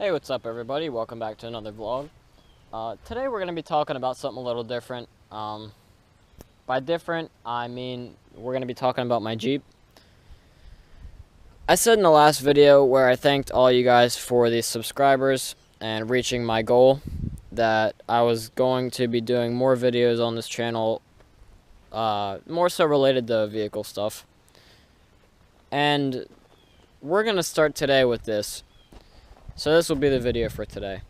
Hey, what's up everybody? Welcome back to another vlog. Today we're going to be talking about something a little different. By different, I mean we're going to be talking about my Jeep. I said in the last video where I thanked all you guys for the subscribers and reaching my goal that I was going to be doing more videos on this channel, more so related to vehicle stuff. And we're going to start today with this. So this will be the video for today.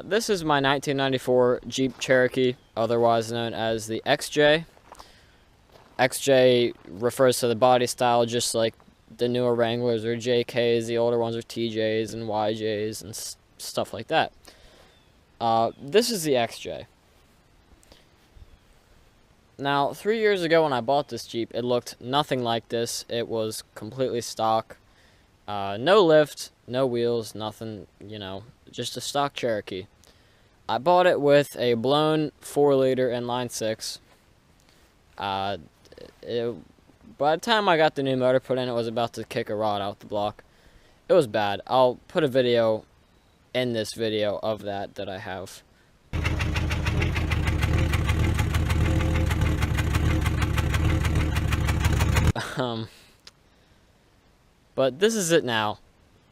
This is my 1994 Jeep Cherokee, otherwise known as the XJ. XJ refers to the body style just like the newer Wranglers or JKs, the older ones are TJs and YJs and stuff like that. This is the XJ. Now, 3 years ago when I bought this Jeep, it looked nothing like this. It was completely stock. No lift, no wheels, nothing, you know, just a stock Cherokee. I bought it with a blown 4-liter inline 6. By the time I got the new motor put in, it was about to kick a rod out the block. It was bad. I'll put a video in this video of that I have. But this is it now.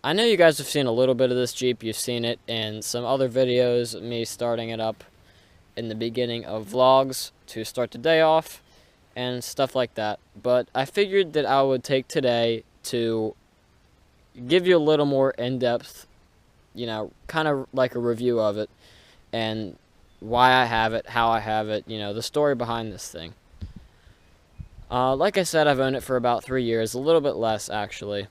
I know you guys have seen a little bit of this Jeep. You've seen it in some other videos, of me starting it up in the beginning of vlogs to start the day off and stuff like that. But I figured that I would take today to give you a little more in-depth, you know, kind of like a review of it and why I have it, how I have it, you know, the story behind this thing. Like I said, I've owned it for about 3 years, a little bit less actually.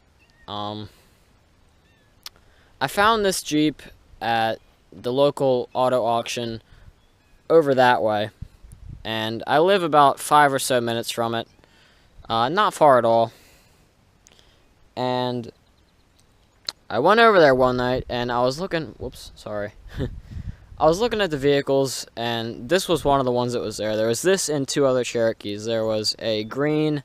I found this Jeep at the local auto auction over that way, and I live about 5 or so minutes from it, not far at all. And I went over there one night and I was looking, whoops, sorry. I was looking at the vehicles, and this was one of the ones that was there. There was this and 2 other Cherokees. There was a green,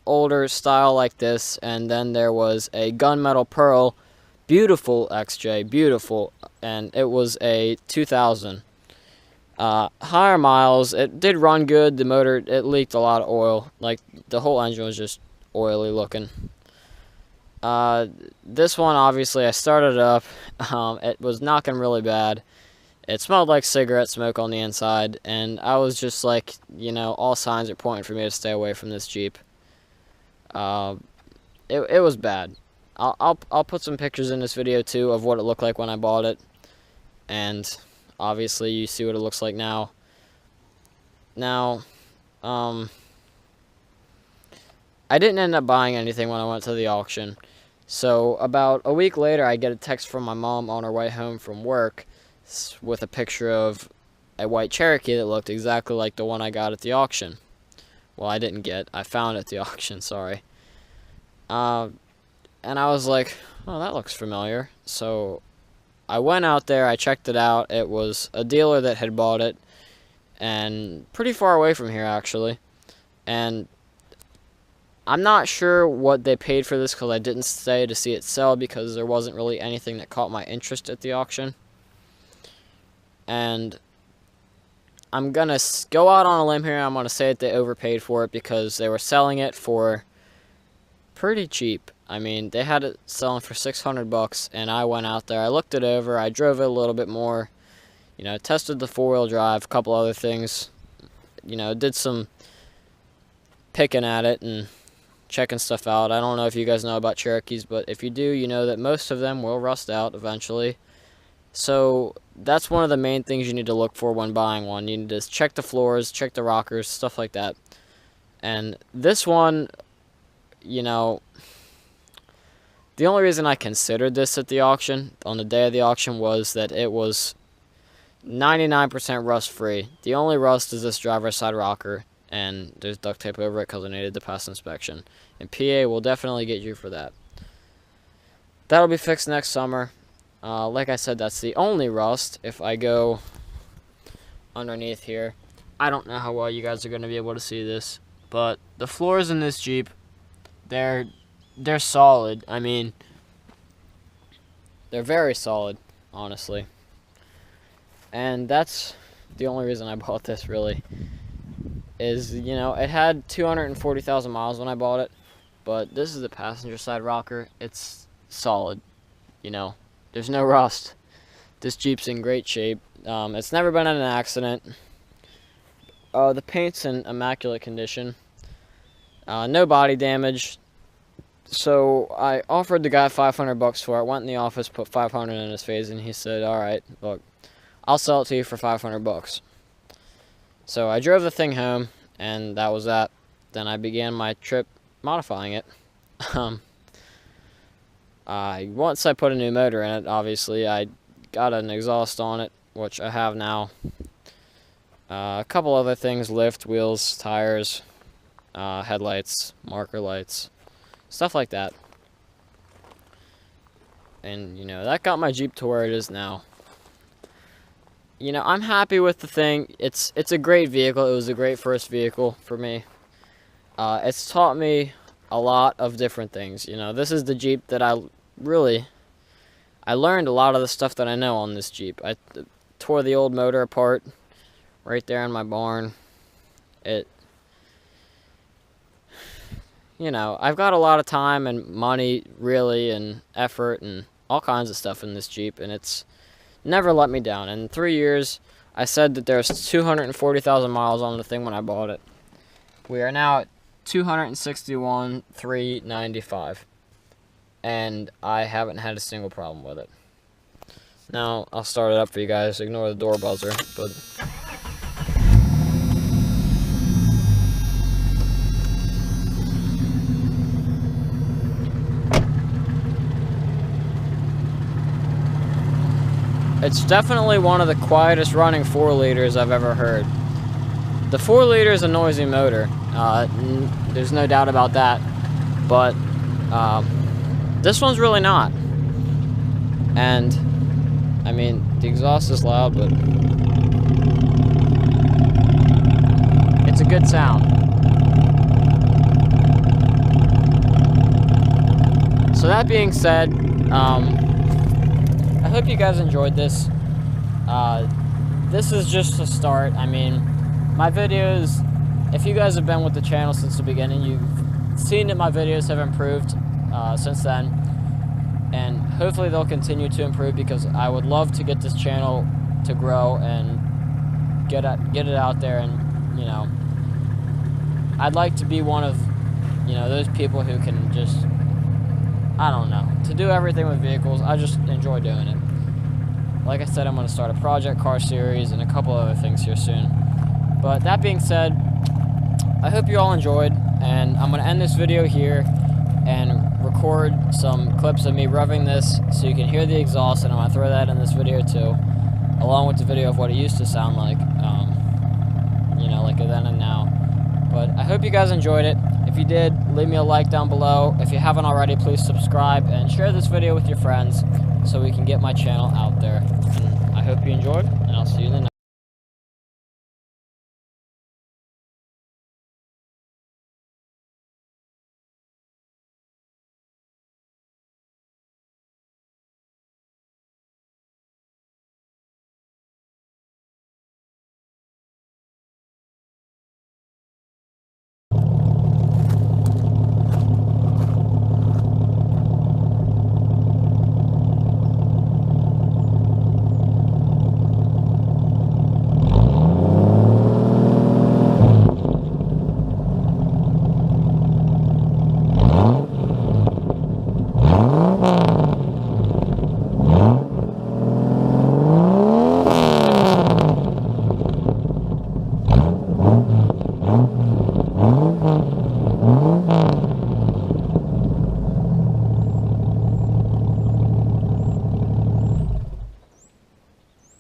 older style like this, and then there was a gunmetal pearl, beautiful XJ, beautiful, and it was a 2000. Higher miles, it did run good. The motor, it leaked a lot of oil. Like, the whole engine was just oily looking. This one, obviously, I started it up. It was knocking really bad. It smelled like cigarette smoke on the inside, and I was just like, you know, all signs are pointing for me to stay away from this Jeep. It was bad. I'll put some pictures in this video too of what it looked like when I bought it, and obviously you see what it looks like now. Now, I didn't end up buying anything when I went to the auction. So about a week later, I get a text from my mom on her way home from work with a picture of a white Cherokee that looked exactly like the one I got at the auction. Well, I didn't get. I found at the auction, sorry. And I was like, oh, that looks familiar. So I went out there, I checked it out. It was a dealer that had bought it, and pretty far away from here, actually. And I'm not sure what they paid for this because I didn't stay to see it sell because there wasn't really anything that caught my interest at the auction. And I'm going to go out on a limb here. I'm going to say that they overpaid for it because they were selling it for pretty cheap. I mean, they had it selling for $600, and I went out there. I looked it over. I drove it a little bit more. You know, tested the 4-wheel drive, a couple other things. You know, did some picking at it and checking stuff out. I don't know if you guys know about Cherokees, but if you do, you know that most of them will rust out eventually. So that's one of the main things you need to look for when buying one. You need to check the floors, check the rockers, stuff like that. And this one, you know, the only reason I considered this at the auction, on the day of the auction, was that it was 99% rust free. The only rust is this driver's side rocker, and there's duct tape over it because I needed to pass inspection. And PA will definitely get you for that. That'll be fixed next summer. Like I said, that's the only rust. If I go underneath here, I don't know how well you guys are going to be able to see this, but the floors in this Jeep, they're solid. I mean, They're very solid, honestly. And that's the only reason I bought this, really. Is, you know, it had 240,000 miles when I bought it, but this is the passenger side rocker. It's solid, you know. There's no rust. This Jeep's in great shape. It's never been in an accident. The paint's in immaculate condition. No body damage. So I offered the guy $500 for it. Went in the office, put $500 in his face, and he said, "All right, look, I'll sell it to you for $500." So I drove the thing home, and that was that. Then I began my trip modifying it. Once I put a new motor in it, obviously, I got an exhaust on it, which I have now. A couple other things: lift, wheels, tires, headlights, marker lights, stuff like that. And, you know, that got my Jeep to where it is now. You know, I'm happy with the thing. It's a great vehicle. It was a great first vehicle for me. It's taught me a lot of different things. You know, this is the Jeep that I learned a lot of the stuff that I know on this Jeep. I tore the old motor apart right there in my barn. You know, I've got a lot of time and money, really, and effort and all kinds of stuff in this Jeep, and it's never let me down. In 3 years, I said that there's 240,000 miles on the thing when I bought it. We are now at 261,395, and I haven't had a single problem with it. Now, I'll start it up for you guys. Ignore the door buzzer, but it's definitely one of the quietest running 4-liters I've ever heard. The 4-liter is a noisy motor. There's no doubt about that. But this one's really not. And, I mean, the exhaust is loud, but it's a good sound. So that being said, I hope you guys enjoyed this. This is just a start. I mean, my videos, if you guys have been with the channel since the beginning, you've seen that my videos have improved since then. And hopefully they'll continue to improve, because I would love to get this channel to grow and get it out there. And, you know, I'd like to be one of, you know, those people who can just, I don't know, to do everything with vehicles. I just enjoy doing it. Like I said, I'm going to start a project car series and a couple other things here soon. But that being said, I hope you all enjoyed, and I'm going to end this video here and record some clips of me revving this so you can hear the exhaust, and I'm going to throw that in this video too, along with the video of what it used to sound like, you know, like a then and now. But I hope you guys enjoyed it. If you did, leave me a like down below. If you haven't already, please subscribe and share this video with your friends so we can get my channel out there. And I hope you enjoyed, and I'll see you later.